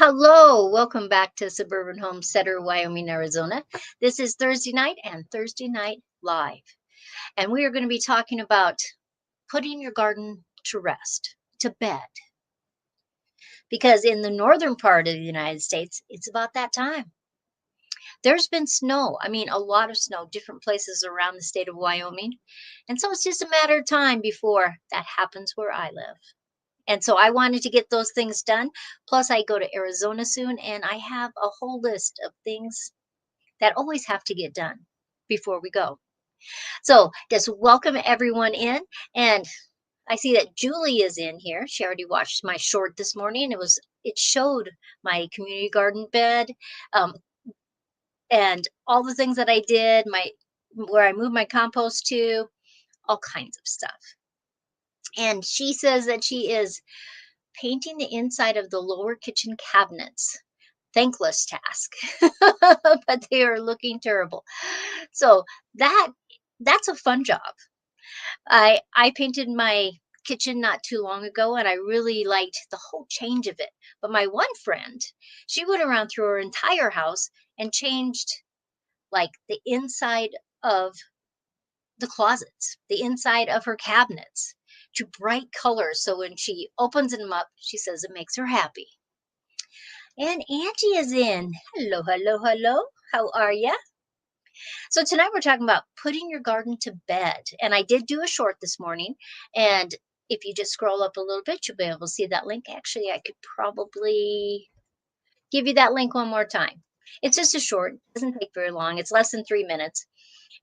Hello. Welcome back to Suburban Homesteader, Wyoming, Arizona. This is Thursday night and Thursday night live. And we are going to be talking about putting your garden to rest, to bed. Because in the northern part of the United States, it's about that time. There's been snow. I mean, a lot of snow, different places around the state of Wyoming. And so it's just a matter of time before that happens where I live. And so I wanted to get those things done. Plus, I go to Arizona soon, and I have a whole list of things that always have to get done before we go. So just welcome everyone in. And I see that Julie is in here. She already watched my short this morning. It showed my community garden bed, um, and all the things that I did, where I moved my compost to, all kinds of stuff. And she says that she is painting the inside of the lower kitchen cabinets. Thankless task, but they are looking terrible. So that's a fun job. I painted my kitchen not too long ago, and I really liked the whole change of it. But my one friend, she went around through her entire house and changed like the inside of the closets, the inside of her cabinets to bright colors. So when she opens them up, she says it makes her happy. And Angie is in. Hello, hello, hello. How are ya? So tonight we're talking about putting your garden to bed. And I did do a short this morning. And if you just scroll up a little bit, you'll be able to see that link. Actually, I could probably give you that link one more time. It's just a short. It doesn't take very long. It's less than 3 minutes.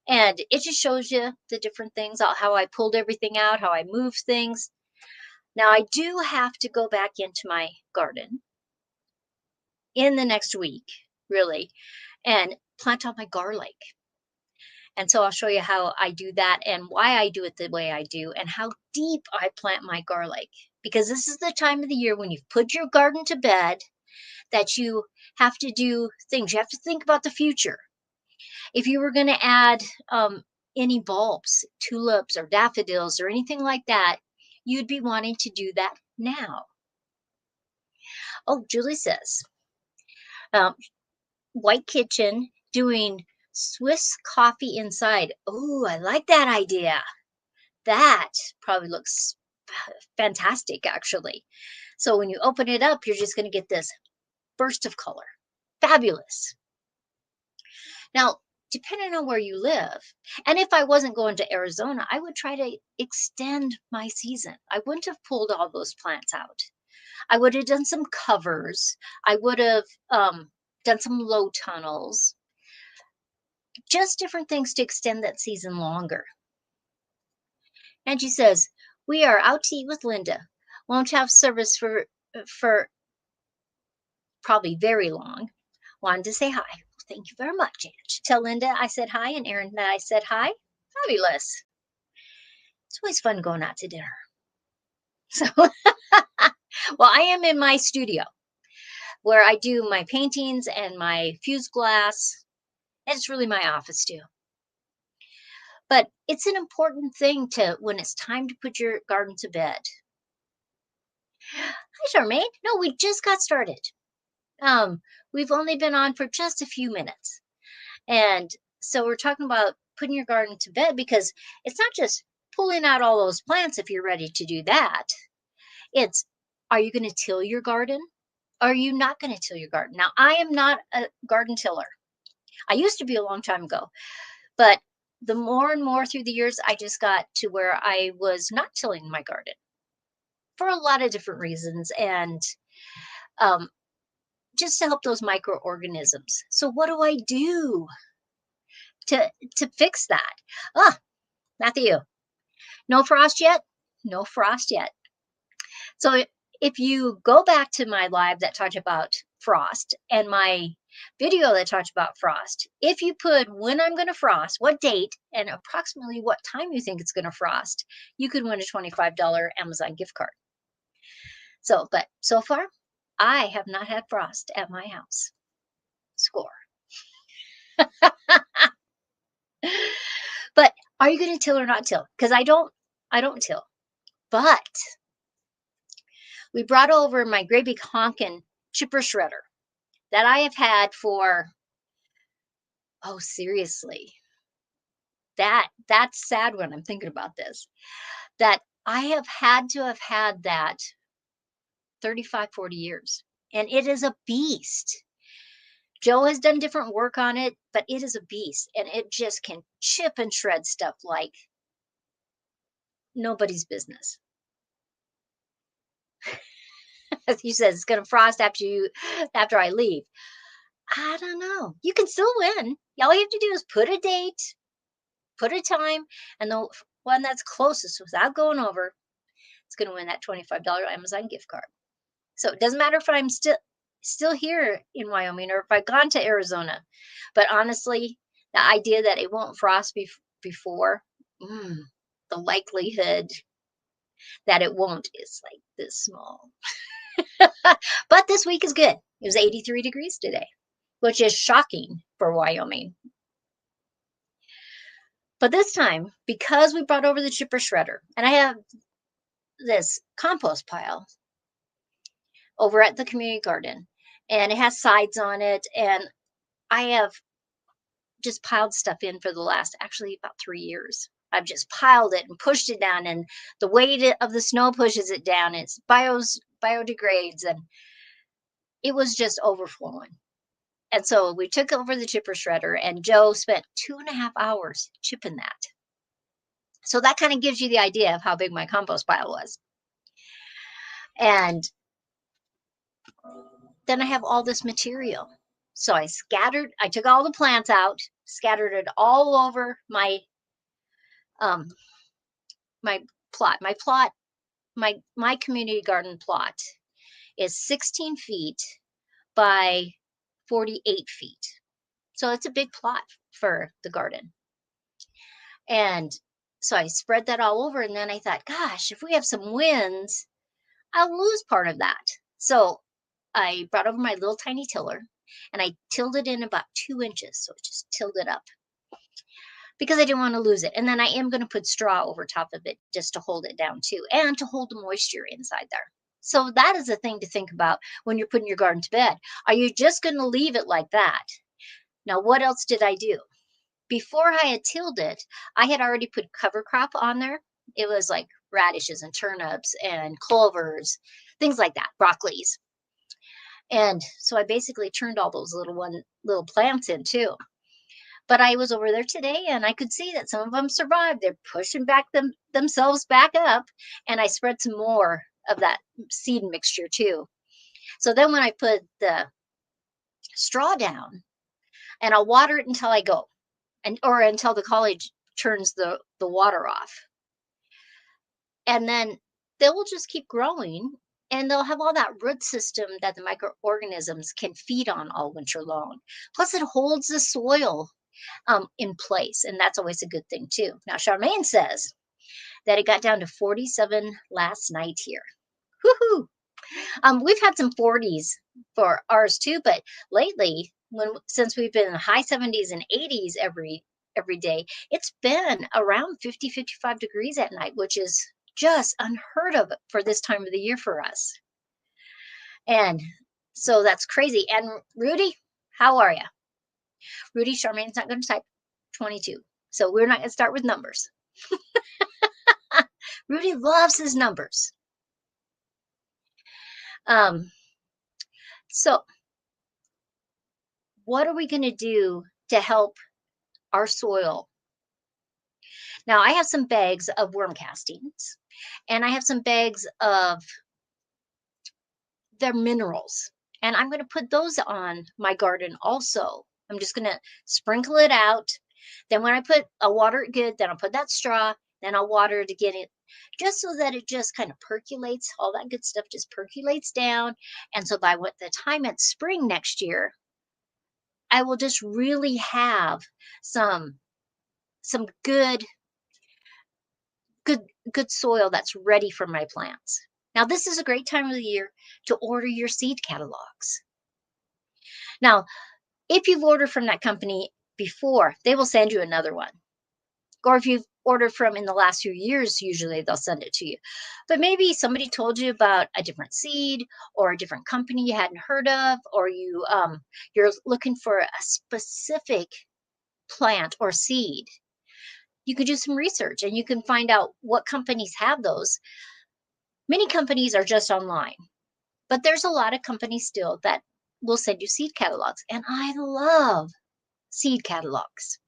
And it just shows you the different things, how I pulled everything out, how I moved things. Now, I do have to go back into my garden in the next week, really, and plant all my garlic. And so I'll show you how I do that and why I do it the way I do and how deep I plant my garlic. Because this is the time of the year when you've put your garden to bed that you have to do things. You have to think about the future. If you were going to add any bulbs, tulips or daffodils or anything like that, you'd be wanting to do that now. Oh, Julie says, white kitchen doing Swiss coffee inside. Oh, I like that idea. That probably looks fantastic, actually. So when you open it up, you're just going to get this burst of color. Fabulous. Now, depending on where you live, and if I wasn't going to Arizona, I would try to extend my season. I wouldn't have pulled all those plants out. I would have done some covers. I would have done some low tunnels. Just different things to extend that season longer. And she says, we are out to eat with Linda. Won't have service for probably very long. Wanted to say hi. Thank you very much, Ange. Tell Linda I said hi and Erin that I said hi. Fabulous. It's always fun going out to dinner. So, well, I am in my studio where I do my paintings and my fused glass. It's really my office too. But it's an important thing when it's time to put your garden to bed. Hi, Charmaine. No, we just got started. We've only been on for just a few minutes. And so we're talking about putting your garden to bed because it's not just pulling out all those plants if you're ready to do that. It's, are you going to till your garden? Are you not going to till your garden? Now, I am not a garden tiller. I used to be a long time ago, but the more and more through the years, I just got to where I was not tilling my garden for a lot of different reasons. And just to help those microorganisms. So what do I do to fix that? Matthew, no frost yet? No frost yet. So if you go back to my live that talked about frost and my video that talked about frost, if you put when I'm going to frost, what date, and approximately what time you think it's going to frost, you could win a $25 Amazon gift card. So, but so far, I have not had frost at my house. Score. But are you going to till or not till? Because I don't till. But we brought over my great big honkin' chipper shredder that I have had for, oh, seriously, that's sad when I'm thinking about this, that I have had that 35, 40 years, and it is a beast. Joe has done different work on it, but it is a beast, and it just can chip and shred stuff like nobody's business. As you said, it's going to frost after I leave. I don't know. You can still win. All you have to do is put a date, put a time, and the one that's closest without going over, it's going to win that $25 Amazon gift card. So it doesn't matter if I'm still here in Wyoming or if I've gone to Arizona. But honestly, the idea that it won't frost before, the likelihood that it won't is like this small. But this week is good. It was 83 degrees today, which is shocking for Wyoming. But this time, because we brought over the chipper shredder, and I have this compost pile over at the community garden, and it has sides on it, and I have just piled stuff in for the last, actually, about 3 years. I've just piled it and pushed it down, and the weight of the snow pushes it down. It's biodegrades, and it was just overflowing. And so we took over the chipper shredder, and Joe spent 2.5 hours chipping that. So that kind of gives you the idea of how big my compost pile was. And then I have all this material. So I took all the plants out, scattered it all over my my plot. My community garden plot is 16 feet by 48 feet. So it's a big plot for the garden. And so I spread that all over, and then I thought, gosh, if we have some winds, I'll lose part of that. So I brought over my little tiny tiller, and I tilled it in about 2 inches. So I just tilled it up because I didn't want to lose it. And then I am going to put straw over top of it just to hold it down too, and to hold the moisture inside there. So that is a thing to think about when you're putting your garden to bed. Are you just going to leave it like that? Now, what else did I do? Before I had tilled it, I had already put cover crop on there. It was like radishes and turnips and clovers, things like that, broccolis. And so I basically turned all those little plants in too. But I was over there today, and I could see that some of them survived. They're pushing themselves back up, and I spread some more of that seed mixture too. So then when I put the straw down, and I'll water it until I go, or until the college turns the water off. And then they will just keep growing, and they'll have all that root system that the microorganisms can feed on all winter long. Plus, it holds the soil in place, and that's always a good thing too. Now, Charmaine says that it got down to 47 last night here. Woohoo! We've had some 40s for ours too, but lately, since we've been in the high 70s and 80s every day, it's been around 50, 55 degrees at night, which is just unheard of for this time of the year for us. And so that's crazy. And Rudy, how are you? Rudy, Charmaine's not going to type 22. So we're not going to start with numbers. Rudy loves his numbers. So what are we going to do to help our soil? Now, I have some bags of worm castings, and I have some bags of their minerals, and I'm going to put those on my garden also. I'm just going to sprinkle it out. Then when I'll water it good, then I'll put that straw, then I'll water it again, just so that it just kind of percolates. All that good stuff just percolates down. And so by the time it's spring next year, I will just really have some good soil that's ready for my plants. Now, this is a great time of the year to order your seed catalogs. Now, if you've ordered from that company before, they will send you another one. Or if you've ordered from in the last few years, usually they'll send it to you. But maybe somebody told you about a different seed or a different company you hadn't heard of, or you're looking for a specific plant or seed. You could do some research and you can find out what companies have those. Many companies are just online, but there's a lot of companies still that will send you seed catalogs. And I love seed catalogs.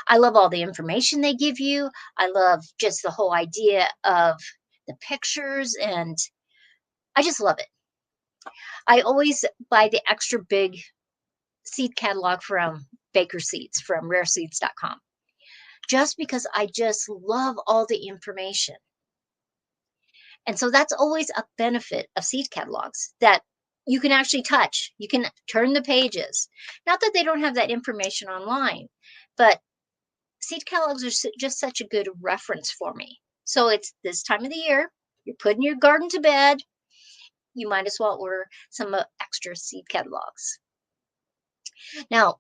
I love all the information they give you. I love just the whole idea of the pictures, and I just love it. I always buy the extra big seed catalog from Baker Seeds from rareseeds.com just because I just love all the information. And so that's always a benefit of seed catalogs, that you can actually touch. You can turn the pages. Not that they don't have that information online, but seed catalogs are just such a good reference for me. So it's this time of the year, you're putting your garden to bed, you might as well order some extra seed catalogs. Now,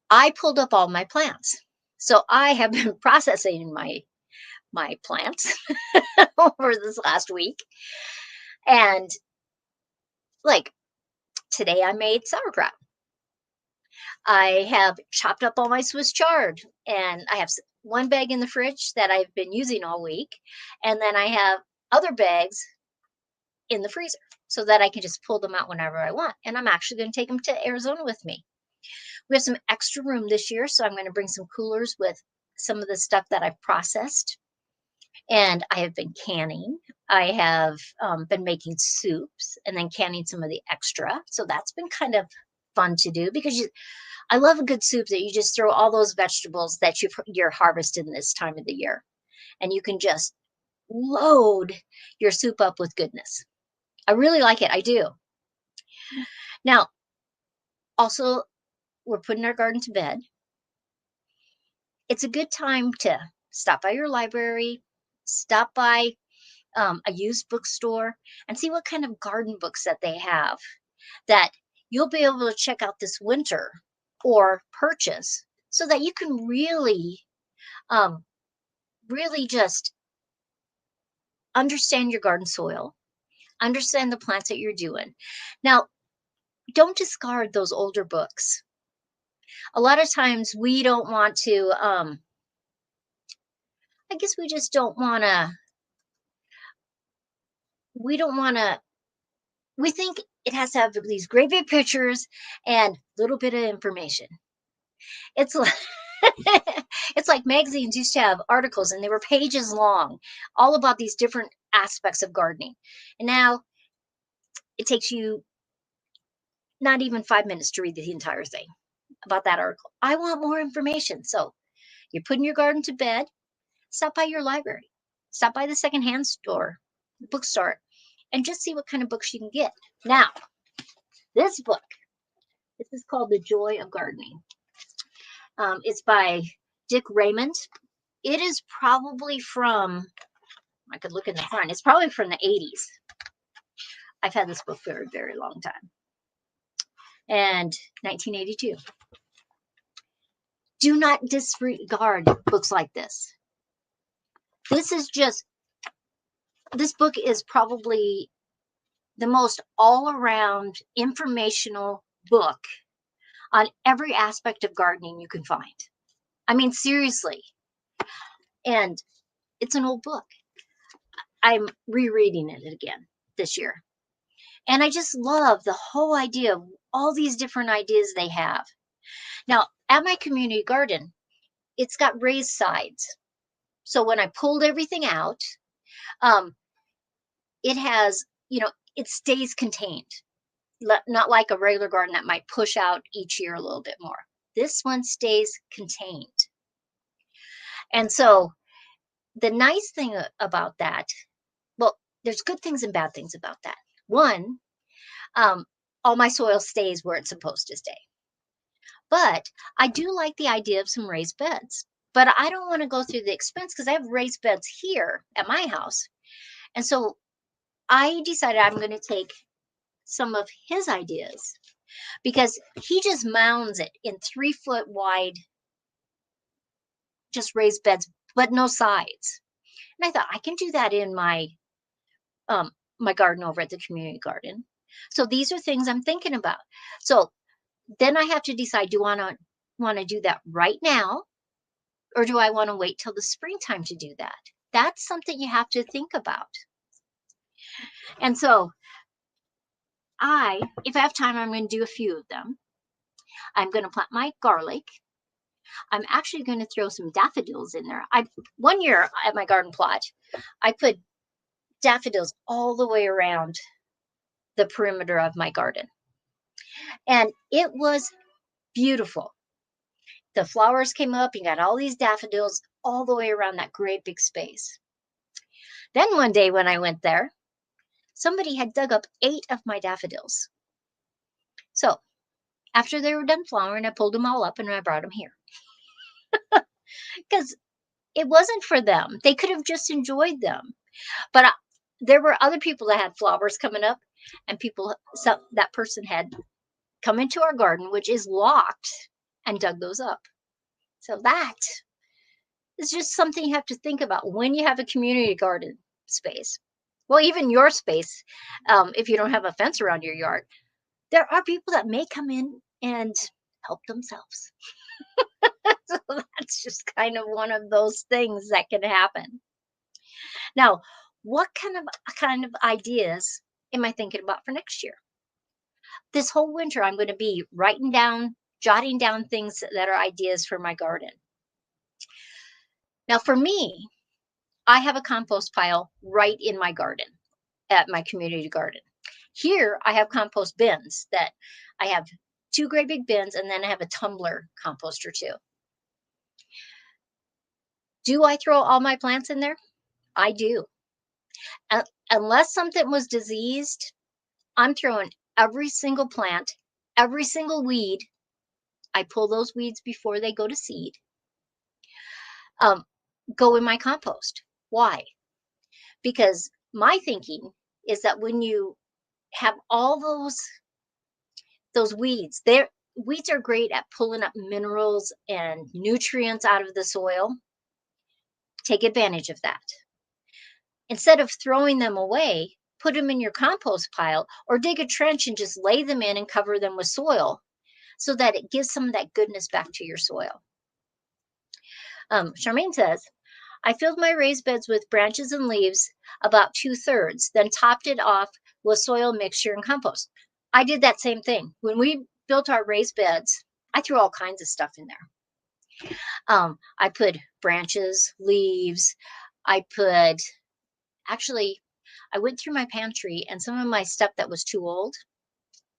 I pulled up all my plants. So I have been processing my plants over this last week. And like today I made sauerkraut. I have chopped up all my Swiss chard, and I have one bag in the fridge that I've been using all week. And then I have other bags in the freezer so that I can just pull them out whenever I want. And I'm actually going to take them to Arizona with me. We have some extra room this year, so I'm going to bring some coolers with some of the stuff that I've processed. And I have been canning. I have been making soups and then canning some of the extra. So that's been kind of fun to do because I love a good soup that you just throw all those vegetables that you're harvesting this time of the year. And you can just load your soup up with goodness. I really like it. I do. Now, also, we're putting our garden to bed. It's a good time to stop by your library, stop by a used bookstore, and see what kind of garden books that they have that you'll be able to check out this winter or purchase so that you can really, really just understand your garden soil, understand the plants that you're doing. Now, don't discard those older books. A lot of times we don't want to, I guess we just don't want to, we don't want to, we think it has to have these great big pictures and a little bit of information. It's like, it's like magazines used to have articles and they were pages long, all about these different aspects of gardening. And now it takes you not even 5 minutes to read the entire thing about that article. I want more information. So you're putting your garden to bed, stop by your library, stop by the secondhand store, bookstore, and just see what kind of books you can get. Now, this book, this is called The Joy of Gardening. It's by Dick Raymond. It is probably from, I could look in the front, it's probably from the 80s. I've had this book for a very long time. And 1982. Do not disregard books like this. This book is probably the most all-around informational book on every aspect of gardening you can find. I mean, seriously. And it's an old book. I'm rereading it again this year. And I just love the whole idea of all these different ideas they have. Now, at my community garden, it's got raised sides. So when I pulled everything out, it has, it stays contained. Not like a regular garden that might push out each year a little bit more. This one stays contained. And so the nice thing about that, well, there's good things and bad things about that. One, all my soil stays where it's supposed to stay. But I do like the idea of some raised beds. But I don't want to go through the expense because I have raised beds here at my house. And so I decided I'm going to take some of his ideas because he just mounds it in 3-foot wide, just raised beds but no sides. And I thought I can do that in um, my garden over at the community garden. So these are things I'm thinking about. So then I have to decide, do I want to do that right now, or do I want to wait till the springtime to do that? That's something you have to think about. And so if I have time, I'm going to do a few of them. I'm going to plant my garlic. I'm actually going to throw some daffodils in there. One year at my garden plot, I put daffodils all the way around the perimeter of my garden. And it was beautiful. The flowers came up and got all these daffodils all the way around that great big space. Then one day when I went there, somebody had dug up 8 of my daffodils. So after they were done flowering, I pulled them all up and I brought them here. Because it wasn't for them. They could have just enjoyed them. But there were other people that had flowers coming up, and that person had come into our garden, which is locked, and dug those up. So that is just something you have to think about when you have a community garden space. Well, even your space, if you don't have a fence around your yard, there are people that may come in and help themselves. So that's just kind of one of those things that can happen. Now, what kind of ideas am I thinking about for next year? This whole winter, I'm going to be jotting down things that are ideas for my garden. Now, for me, I have a compost pile right in my garden, at my community garden. Here, I have compost bins that I have 2 great big bins, and then I have a tumbler composter too. Do I throw all my plants in there? I do. Unless something was diseased, I'm throwing every single plant, every single weed. I pull those weeds before they go to seed. Go in my compost. Why? Because my thinking is that when you have all those weeds, weeds are great at pulling up minerals and nutrients out of the soil. Take advantage of that. Instead of throwing them away, put them in your compost pile or dig a trench and just lay them in and cover them with soil so that it gives some of that goodness back to your soil. Charmaine says, I filled my raised beds with branches and leaves about 2/3, then topped it off with soil mixture and compost. I did that same thing. When we built our raised beds, I threw all kinds of stuff in there. I put branches, leaves. I went through my pantry and some of my stuff that was too old,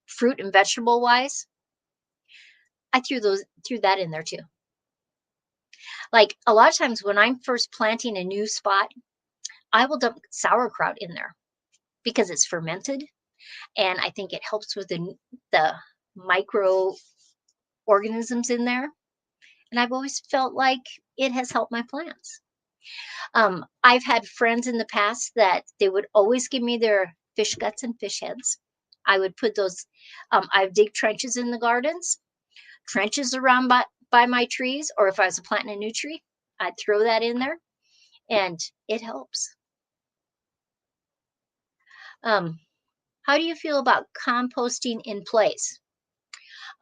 fruit and vegetable wise, I threw that in there too. Like a lot of times when I'm first planting a new spot, I will dump sauerkraut in there because it's fermented, and I think it helps with the microorganisms in there. And I've always felt like it has helped my plants. I've had friends in the past that they would always give me their fish guts and fish heads. I would put those, I would dig trenches in the gardens, trenches around by my trees, or if I was planting a new tree, I'd throw that in there, and it helps. How do you feel about composting in place?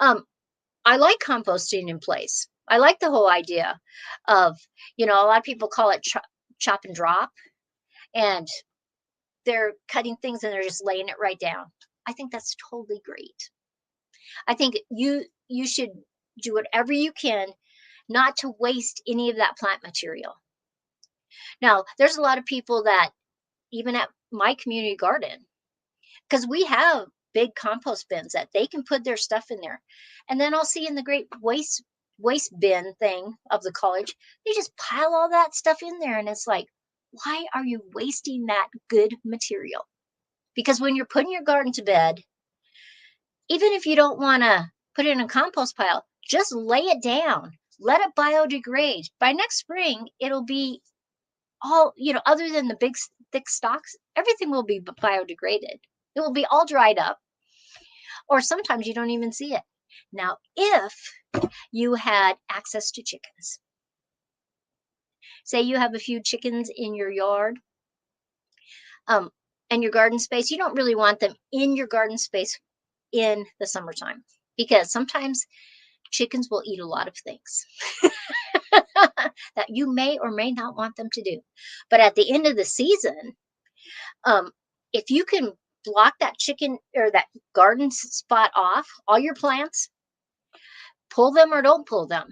I like composting in place. I like the whole idea of, a lot of people call it chop and drop, and they're cutting things and they're just laying it right down. I think that's totally great. I think you should do whatever you can not to waste any of that plant material. Now, there's a lot of people that, even at my community garden, because we have big compost bins that they can put their stuff in there. And then I'll see in the great waste bin thing of the college, they just pile all that stuff in there. And it's like, why are you wasting that good material? Because when you're putting your garden to bed, even if you don't want to put it in a compost pile, just lay it down. Let it biodegrade. By next spring, it'll be all, other than the big, thick stalks, everything will be biodegraded. It will be all dried up. Or sometimes you don't even see it. Now, if you had access to chickens, Say you have a few chickens in your yard, um, and your garden space, you don't really want them in your garden space in the summertime because sometimes chickens will eat a lot of things that you may or may not want them to do. But at the end of the season, um, if you can block that chicken or that garden spot off, all your plants, pull them or don't pull them,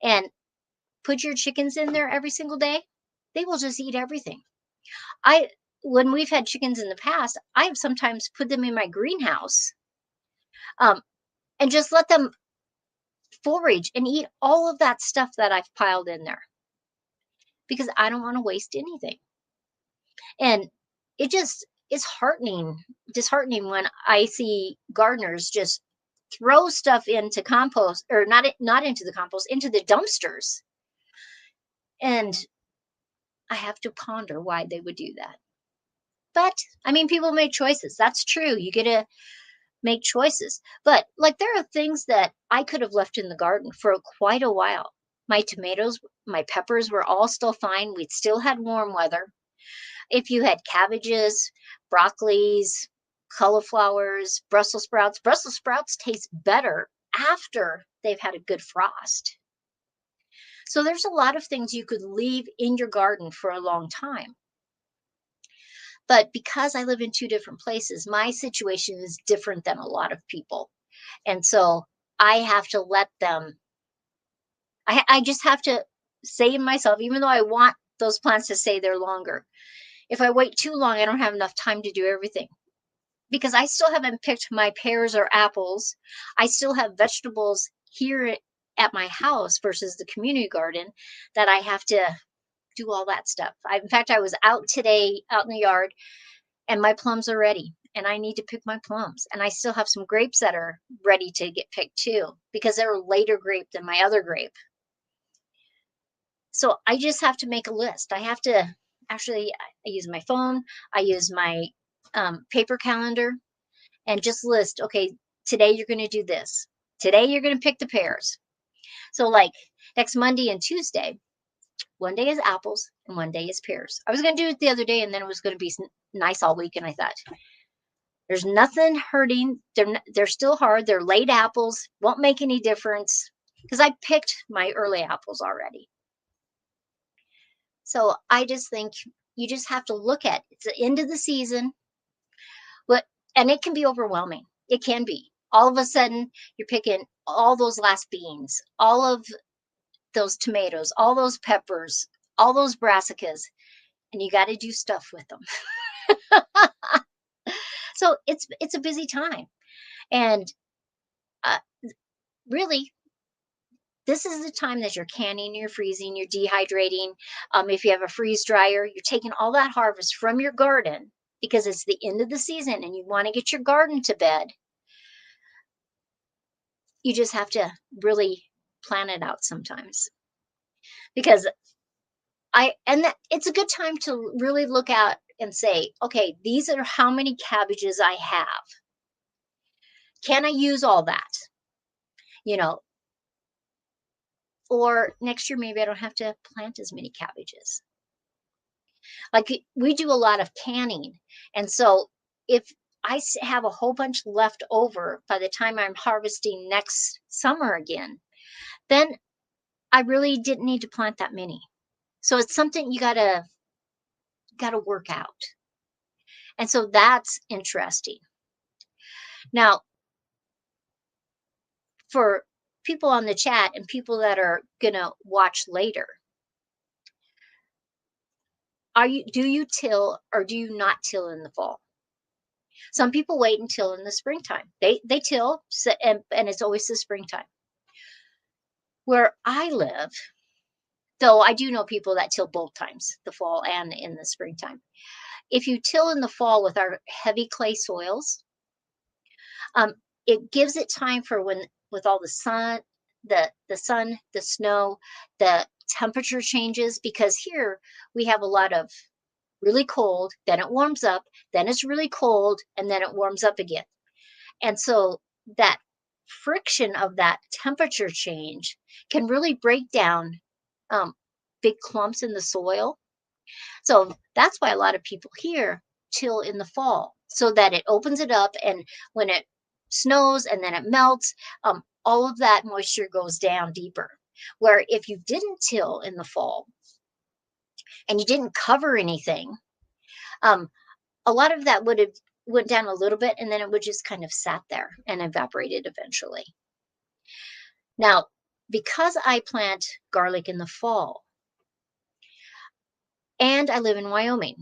and put your chickens in there every single day, they will just eat everything. I When we've had chickens in the past, I have sometimes put them in my greenhouse, um, and just let them forage and eat all of that stuff that I've piled in there because I don't want to waste anything. And it just is disheartening when I see gardeners just throw stuff into compost, or not into the compost, into the dumpsters. And I have to ponder why they would do that. But I mean, people make choices. That's true. You get to make choices. But like, there are things that I could have left in the garden for quite a while. My tomatoes, my peppers were all still fine. We'd still had warm weather. If you had cabbages, broccolis, cauliflowers, Brussels sprouts taste better after they've had a good frost. So there's a lot of things you could leave in your garden for a long time. But because I live in two different places, my situation is different than a lot of people. And so I have to let them, I just have to say to myself, even though I want those plants to stay there longer, if I wait too long, I don't have enough time to do everything because I still haven't picked my pears or apples. I still have vegetables here at my house versus the community garden that I have to do all that stuff. In fact, I was out today, out in the yard, and my plums are ready. And I need to pick my plums. And I still have some grapes that are ready to get picked too, because they're a later grape than my other grape. So I just have to make a list. I have to actually, I use my phone, I use my paper calendar, and just list, okay, today you're going to do this. Today you're going to pick the pears. So, like next Monday and Tuesday, one day is apples and one day is pears. I was going to do it the other day and then it was going to be nice all week. And I thought, there's nothing hurting. They're still hard. They're late apples. Won't make any difference because I picked my early apples already. So I just think you just have to look at it's the end of the season. And it can be overwhelming. It can be. All of a sudden, you're picking all those last beans, all of those tomatoes, all those peppers, all those brassicas, and you got to do stuff with them. So it's a busy time, and uh, really, this is the time that you're canning, you're freezing, you're dehydrating. If you have a freeze dryer, you're taking all that harvest from your garden because it's the end of the season and you want to get your garden to bed. You just have to really plan it out sometimes because it's a good time to really look at and say, okay, these are how many cabbages I have. Can I use all that? You know, or next year, maybe I don't have to plant as many cabbages. Like we do a lot of canning. And so if I have a whole bunch left over by the time I'm harvesting next summer again, then I really didn't need to plant that many. So it's something you gotta work out. And so that's interesting. Now, for people on the chat and people that are gonna watch later, do you till or do you not till in the fall? Some people wait until in the springtime. They till and it's always the springtime. Where I live, though I do know people that till both times, the fall and in the springtime. If you till in the fall with our heavy clay soils, um, it gives it time for when with all the sun, the snow, the temperature changes because here we have a lot of really cold, then it warms up, then it's really cold, and then it warms up again. And so that friction of that temperature change can really break down big clumps in the soil. So that's why a lot of people here till in the fall so that it opens it up. And when it snows and then it melts, all of that moisture goes down deeper. Where if you didn't till in the fall and you didn't cover anything, um, a lot of that would have went down a little bit and then it would just kind of sat there and evaporated eventually. Now, because I plant garlic in the fall and I live in Wyoming,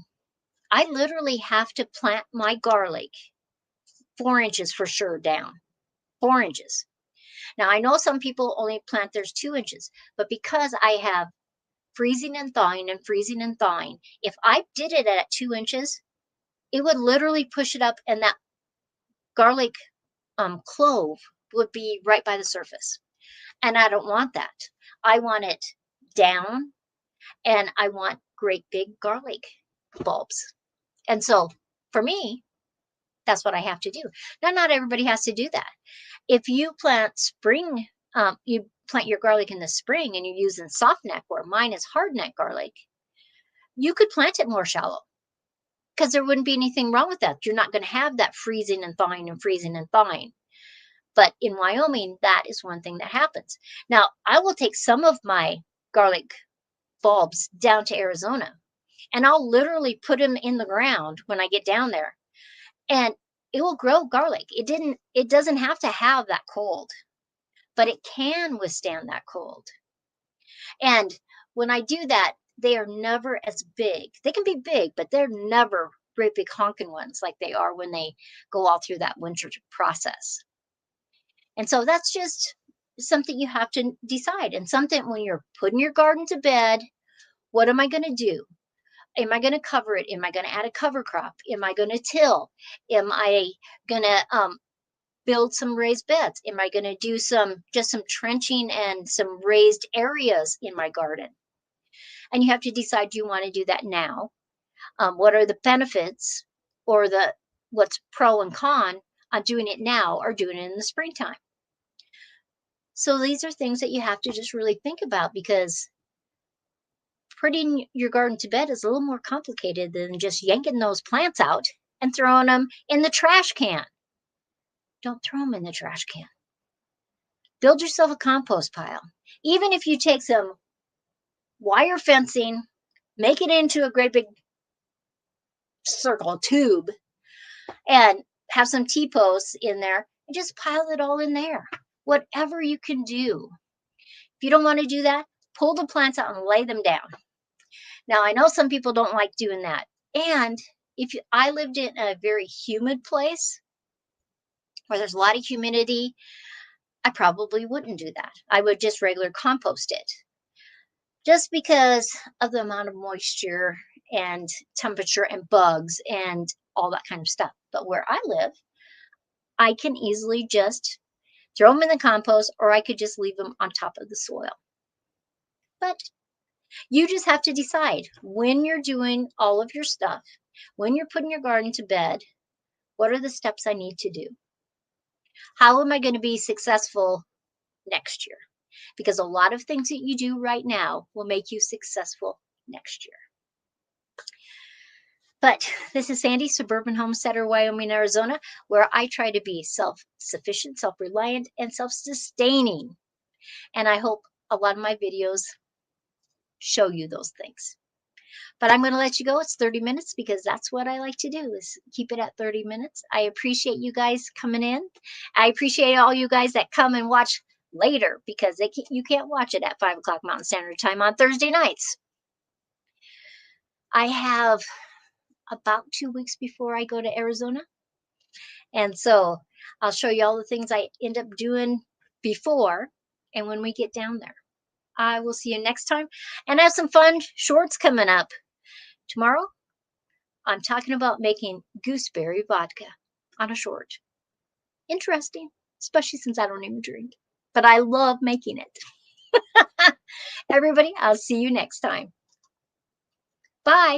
I literally have to plant my garlic 4 inches for sure down, 4 inches. Now, I know some people only plant theirs 2 inches, but because I have freezing and thawing and freezing and thawing, if I did it at 2 inches, it would literally push it up and that garlic clove would be right by the surface. And I don't want that. I want it down and I want great big garlic bulbs. And so for me, that's what I have to do. Now, not everybody has to do that. If you plant you plant your garlic in the spring and you're using soft neck where mine is hard neck garlic, you could plant it more shallow because there wouldn't be anything wrong with that. You're not going to have that freezing and thawing and freezing and thawing. But in Wyoming, that is one thing that happens. Now, I will take some of my garlic bulbs down to Arizona and I'll literally put them in the ground when I get down there and it will grow garlic. It doesn't have to have that cold, but it can withstand that cold. And when I do that, they are never as big. They can be big, but they're never great big honking ones like they are when they go all through that winter process. And so that's just something you have to decide. And something when you're putting your garden to bed, what am I going to do? Am I going to cover it? Am I going to add a cover crop? Am I going to till? Am I going to build some raised beds? Am I going to do some trenching and some raised areas in my garden? And you have to decide, do you want to do that now? What are the benefits or what's pro and con on doing it now or doing it in the springtime? So these are things that you have to just really think about because putting your garden to bed is a little more complicated than just yanking those plants out and throwing them in the trash can. Don't throw them in the trash can. Build yourself a compost pile. Even if you take some wire fencing, make it into a great big circle tube, and have some T-posts in there and just pile it all in there. Whatever you can do. If you don't want to do that, pull the plants out and lay them down. Now, I know some people don't like doing that. And I lived in a very humid place where there's a lot of humidity, I probably wouldn't do that. I would just regular compost it. Just because of the amount of moisture and temperature and bugs and all that kind of stuff. But where I live, I can easily just throw them in the compost or I could just leave them on top of the soil. But you just have to decide when you're doing all of your stuff, when you're putting your garden to bed, what are the steps I need to do? How am I going to be successful next year? Because a lot of things that you do right now will make you successful next year. But this is Sandy, Suburban Homesteader, Wyoming, Arizona, where I try to be self-sufficient, self-reliant, and self-sustaining. And I hope a lot of my videos show you those things. But I'm going to let you go. It's 30 minutes because that's what I like to do is keep it at 30 minutes. I appreciate you guys coming in. I appreciate all you guys that come and watch later because you can't watch it at 5 o'clock Mountain Standard Time on Thursday nights. I have about 2 weeks before I go to Arizona. And so I'll show you all the things I end up doing before and when we get down there. I will see you next time and I have some fun shorts coming up. Tomorrow, I'm talking about making gooseberry vodka on a short. Interesting, especially since I don't even drink, but I love making it. Everybody, I'll see you next time. Bye.